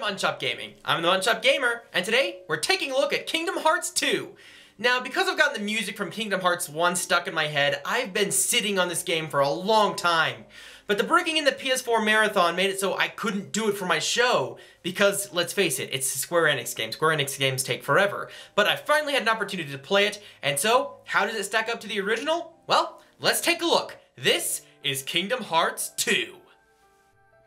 Mutton Shop Gaming. I'm the Mutton Shop Gamer, and today we're taking a look at Kingdom Hearts 2. Now, because I've gotten the music from Kingdom Hearts 1 stuck in my head, I've been sitting on this game for a long time. But the breaking in the PS4 marathon made it so I couldn't do it for my show, because, let's face it, it's a Square Enix game. Square Enix games take forever. But I finally had an opportunity to play it, and so, how does it stack up to the original? Well, let's take a look. This is Kingdom Hearts 2.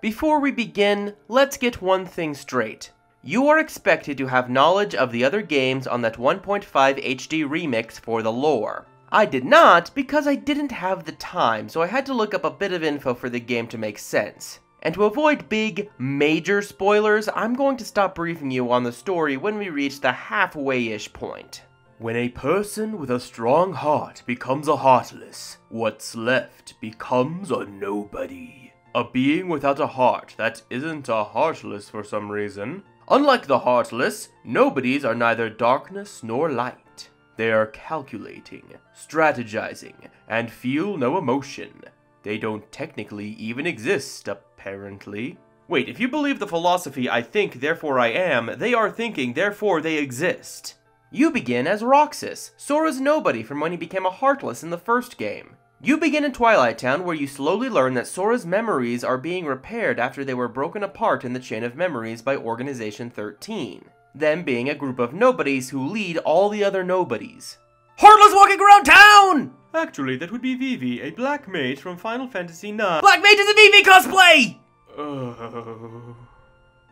Before we begin, let's get one thing straight. You are expected to have knowledge of the other games on that 1.5 HD remix for the lore. I did not because I didn't have the time, so I had to look up a bit of info for the game to make sense. And to avoid big, major spoilers, I'm going to stop briefing you on the story when we reach the halfway-ish point. When a person with a strong heart becomes a heartless, what's left becomes a nobody. A being without a heart that isn't a heartless for some reason. Unlike the heartless, nobodies are neither darkness nor light. They are calculating, strategizing, and feel no emotion. They don't technically even exist, apparently. Wait, if you believe the philosophy I think, therefore I am, they are thinking, therefore they exist. You begin as Roxas, Sora's nobody from when he became a heartless in the first game. You begin in Twilight Town, where you slowly learn that Sora's memories are being repaired after they were broken apart in the chain of memories by Organization 13. Them being a group of nobodies who lead all the other nobodies. Heartless walking around town! Actually, that would be Vivi, a black mage from Final Fantasy IX. Black mage is a Vivi cosplay!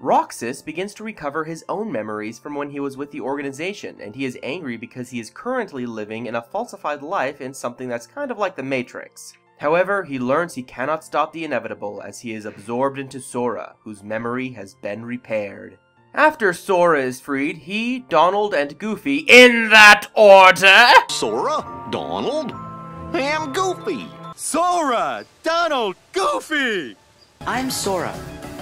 Roxas begins to recover his own memories from when he was with the organization, and he is angry because he is currently living in a falsified life in something that's kind of like the Matrix. However, he learns he cannot stop the inevitable as he is absorbed into Sora, whose memory has been repaired. After Sora is freed, he, Donald, and Goofy, in that order! Sora, Donald, and Goofy! Sora, Donald, Goofy! I'm Sora.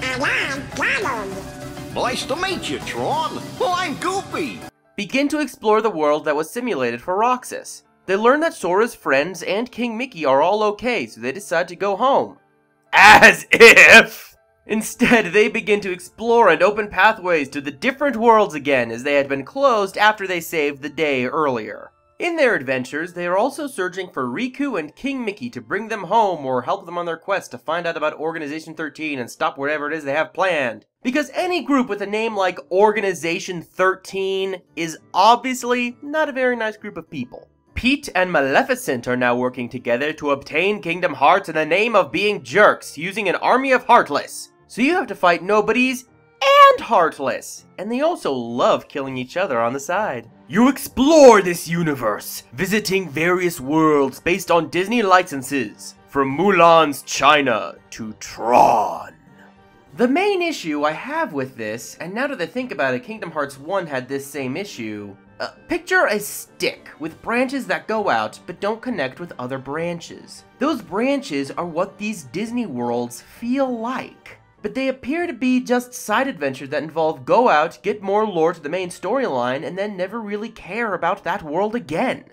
And I'm Donald. Nice to meet you, Tron. Well, I'm Goofy. Begin to explore the world that was simulated for Roxas. They learn that Sora's friends and King Mickey are all okay, so they decide to go home. As if! Instead, they begin to explore and open pathways to the different worlds again, as they had been closed after they saved the day earlier. In their adventures, they are also searching for Riku and King Mickey to bring them home or help them on their quest to find out about Organization 13 and stop whatever it is they have planned. Because any group with a name like Organization 13 is obviously not a very nice group of people. Pete and Maleficent are now working together to obtain Kingdom Hearts in the name of being jerks, using an army of Heartless. So you have to fight nobodies and Heartless, and they also love killing each other on the side. You explore this universe, visiting various worlds based on Disney licenses, from Mulan's China to Tron. The main issue I have with this, and now that I think about it, Kingdom Hearts 1 had this same issue. Picture a stick with branches that go out but don't connect with other branches. Those branches are what these Disney worlds feel like. But they appear to be just side adventures that involve go out, get more lore to the main storyline, and then never really care about that world again.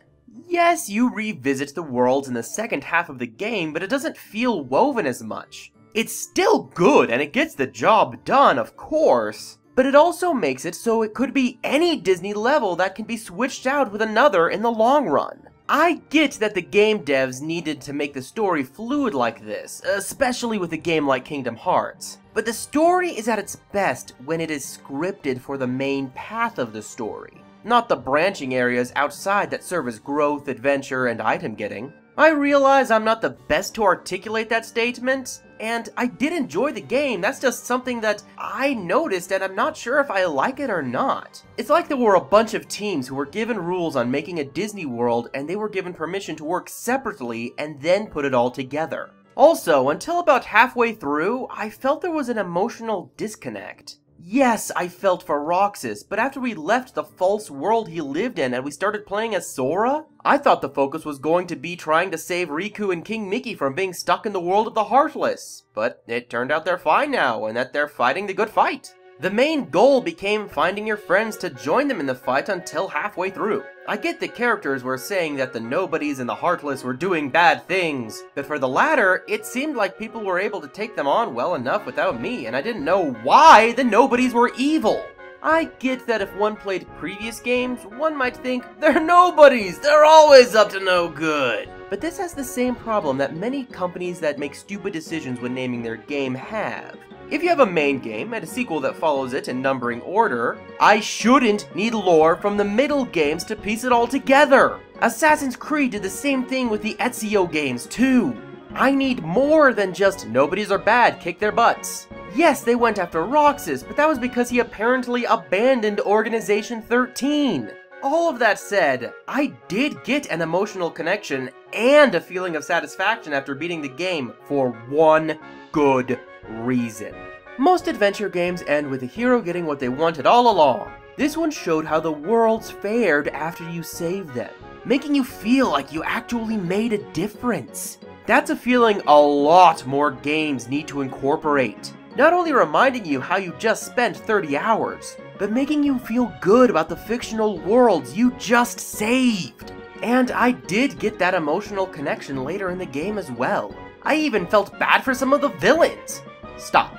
Yes, you revisit the worlds in the second half of the game, but it doesn't feel woven as much. It's still good, and it gets the job done, of course, but it also makes it so it could be any Disney level that can be switched out with another in the long run. I get that the game devs needed to make the story fluid like this, especially with a game like Kingdom Hearts. But the story is at its best when it is scripted for the main path of the story, not the branching areas outside that serve as growth, adventure, and item getting. I realize I'm not the best to articulate that statement, and I did enjoy the game. That's just something that I noticed, and I'm not sure if I like it or not. It's like there were a bunch of teams who were given rules on making a Disney world, and they were given permission to work separately and then put it all together. Also, until about halfway through, I felt there was an emotional disconnect. Yes, I felt for Roxas, but after we left the false world he lived in and we started playing as Sora, I thought the focus was going to be trying to save Riku and King Mickey from being stuck in the world of the Heartless. But it turned out they're fine now, and that they're fighting the good fight. The main goal became finding your friends to join them in the fight until halfway through. I get the characters were saying that the nobodies and the heartless were doing bad things, but for the latter, it seemed like people were able to take them on well enough without me, and I didn't know why the nobodies were evil. I get that if one played previous games, one might think, they're nobodies, they're always up to no good. But this has the same problem that many companies that make stupid decisions when naming their game have. If you have a main game and a sequel that follows it in numbering order, I shouldn't need lore from the middle games to piece it all together. Assassin's Creed did the same thing with the Ezio games too. I need more than just nobodies are bad, kick their butts. Yes, they went after Roxas, but that was because he apparently abandoned Organization 13. All of that said, I did get an emotional connection and a feeling of satisfaction after beating the game for one good reason. Most adventure games end with the hero getting what they wanted all along. This one showed how the worlds fared after you saved them, making you feel like you actually made a difference. That's a feeling a lot more games need to incorporate. Not only reminding you how you just spent 30 hours, but making you feel good about the fictional worlds you just saved. And I did get that emotional connection later in the game as well. I even felt bad for some of the villains. Stop.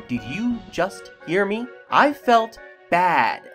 Did you just hear me? I felt bad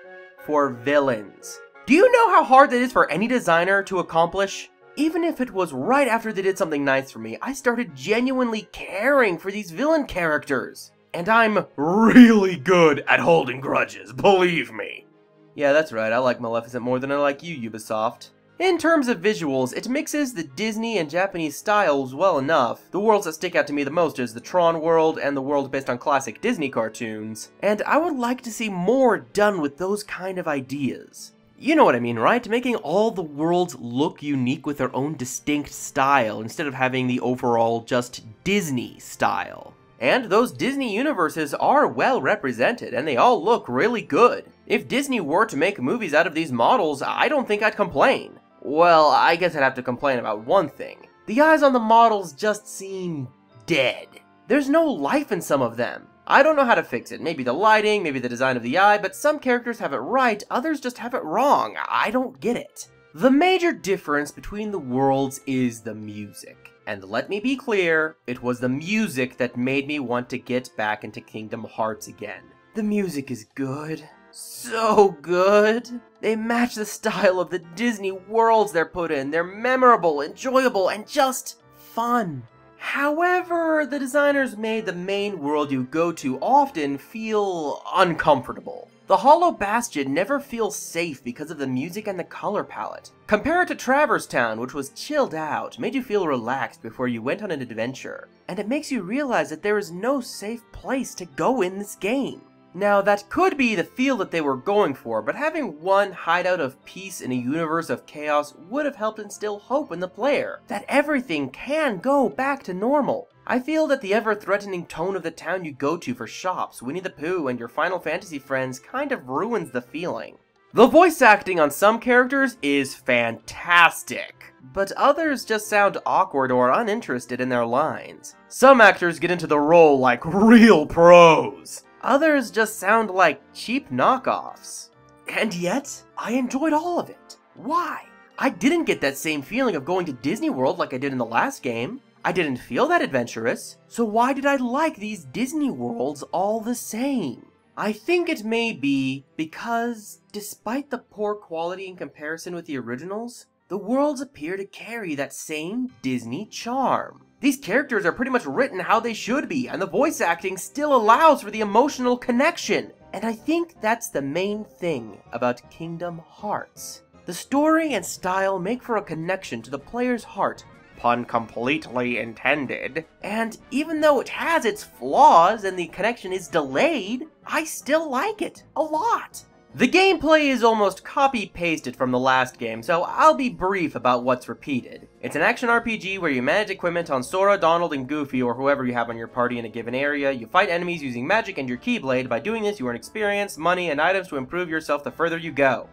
for villains. Do you know how hard that is for any designer to accomplish? Even if it was right after they did something nice for me, I started genuinely caring for these villain characters. And I'm really good at holding grudges, believe me. Yeah, that's right, I like Maleficent more than I like you, Ubisoft. In terms of visuals, it mixes the Disney and Japanese styles well enough. The worlds that stick out to me the most is the Tron world and the world based on classic Disney cartoons. And I would like to see more done with those kind of ideas. You know what I mean, right? Making all the worlds look unique with their own distinct style instead of having the overall just Disney style. And those Disney universes are well represented and they all look really good. If Disney were to make movies out of these models, I don't think I'd complain. Well, I guess I'd have to complain about one thing. The eyes on the models just seem dead. There's no life in some of them. I don't know how to fix it. Maybe the lighting, maybe the design of the eye, but some characters have it right, others just have it wrong. I don't get it. The major difference between the worlds is the music. And let me be clear, it was the music that made me want to get back into Kingdom Hearts again. The music is good. So good. They match the style of the Disney worlds they're put in. They're memorable, enjoyable, and just fun. However, the designers made the main world you go to often feel uncomfortable. The Hollow Bastion never feels safe because of the music and the color palette. Compare it to Traverse Town, which was chilled out, made you feel relaxed before you went on an adventure. And it makes you realize that there is no safe place to go in this game. Now, that could be the feel that they were going for, but having one hideout of peace in a universe of chaos would have helped instill hope in the player, that everything can go back to normal. I feel that the ever-threatening tone of the town you go to for shops, Winnie the Pooh, and your Final Fantasy friends kind of ruins the feeling. The voice acting on some characters is fantastic, but others just sound awkward or uninterested in their lines. Some actors get into the role like real pros. Others just sound like cheap knockoffs. And yet, I enjoyed all of it. Why? I didn't get that same feeling of going to Disney World like I did in the last game. I didn't feel that adventurous. So why did I like these Disney worlds all the same? I think it may be because, despite the poor quality in comparison with the originals, the worlds appear to carry that same Disney charm. These characters are pretty much written how they should be, and the voice acting still allows for the emotional connection. And I think that's the main thing about Kingdom Hearts. The story and style make for a connection to the player's heart, pun completely intended. And even though it has its flaws and the connection is delayed, I still like it a lot. The gameplay is almost copy-pasted from the last game, so I'll be brief about what's repeated. It's an action RPG where you manage equipment on Sora, Donald, and Goofy, or whoever you have on your party in a given area. You fight enemies using magic and your Keyblade. By doing this, you earn experience, money, and items to improve yourself the further you go.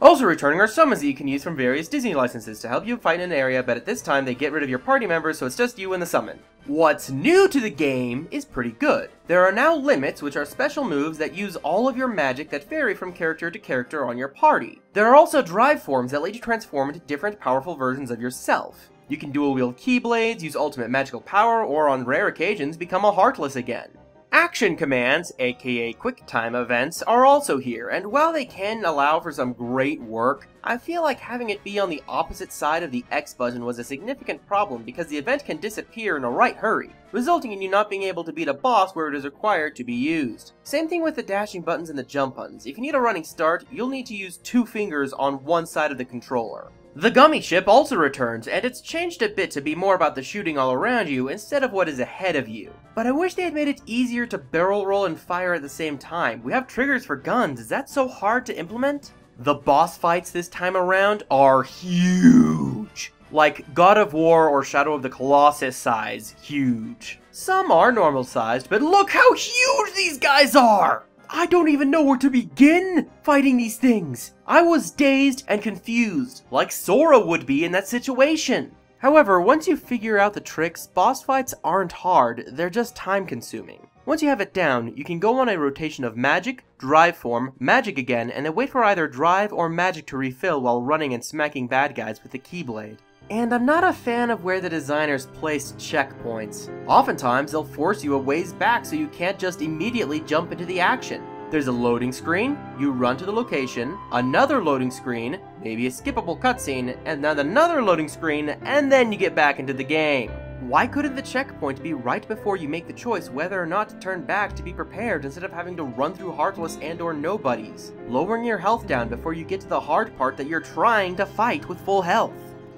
Also returning are summons that you can use from various Disney licenses to help you fight in an area, but at this time they get rid of your party members, so it's just you and the summon. What's new to the game is pretty good. There are now limits, which are special moves that use all of your magic that vary from character to character on your party. There are also drive forms that let you transform into different powerful versions of yourself. You can dual wield keyblades, use ultimate magical power, or on rare occasions become a Heartless again. Action commands, aka quick time events, are also here, and while they can allow for some great work, I feel like having it be on the opposite side of the X button was a significant problem because the event can disappear in a right hurry, resulting in you not being able to beat a boss where it is required to be used. Same thing with the dashing buttons and the jump buttons. If you need a running start, you'll need to use 2 fingers on one side of the controller. The gummy ship also returns, and it's changed a bit to be more about the shooting all around you instead of what is ahead of you. But I wish they had made it easier to barrel roll and fire at the same time. We have triggers for guns, is that so hard to implement? The boss fights this time around are huge. Like God of War or Shadow of the Colossus size huge. Some are normal sized, but look how huge these guys are! I don't even know where to begin fighting these things. I was dazed and confused, like Sora would be in that situation. However, once you figure out the tricks, boss fights aren't hard, they're just time consuming. Once you have it down, you can go on a rotation of magic, drive form, magic again, and then wait for either drive or magic to refill while running and smacking bad guys with the keyblade. And I'm not a fan of where the designers placed checkpoints. Oftentimes, they'll force you a ways back so you can't just immediately jump into the action. There's a loading screen, you run to the location, another loading screen, maybe a skippable cutscene, and then another loading screen, and then you get back into the game. Why couldn't the checkpoint be right before you make the choice whether or not to turn back to be prepared instead of having to run through Heartless and or Nobodies, lowering your health down before you get to the hard part that you're trying to fight with full health?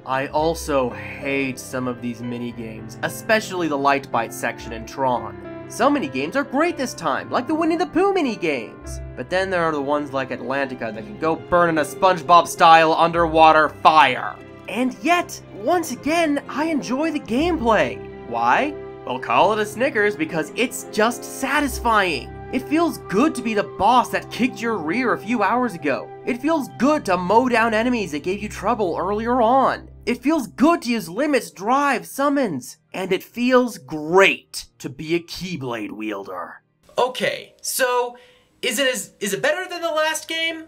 I also hate some of these mini-games, especially the Light Bite section in Tron. Some mini-games are great this time, like the Winnie the Pooh mini-games. But then there are the ones like Atlantica that can go burn in a SpongeBob-style underwater fire. And yet, once again, I enjoy the gameplay. Why? Well, call it a Snickers because it's just satisfying. It feels good to be the boss that kicked your rear a few hours ago. It feels good to mow down enemies that gave you trouble earlier on. It feels good to use limits, drive, summons. And it feels great to be a Keyblade wielder. Okay, so is it better than the last game?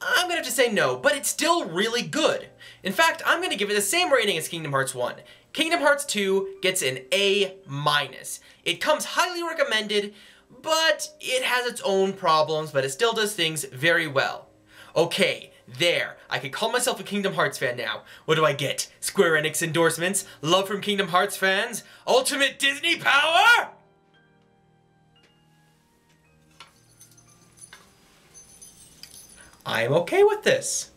I'm gonna have to say no, but it's still really good. In fact, I'm gonna give it the same rating as Kingdom Hearts 1. Kingdom Hearts 2 gets an A-. It comes highly recommended, but it has its own problems, but it still does things very well. Okay, there. I can call myself a Kingdom Hearts fan now. What do I get? Square Enix endorsements? Love from Kingdom Hearts fans? Ultimate Disney power? I'm okay with this.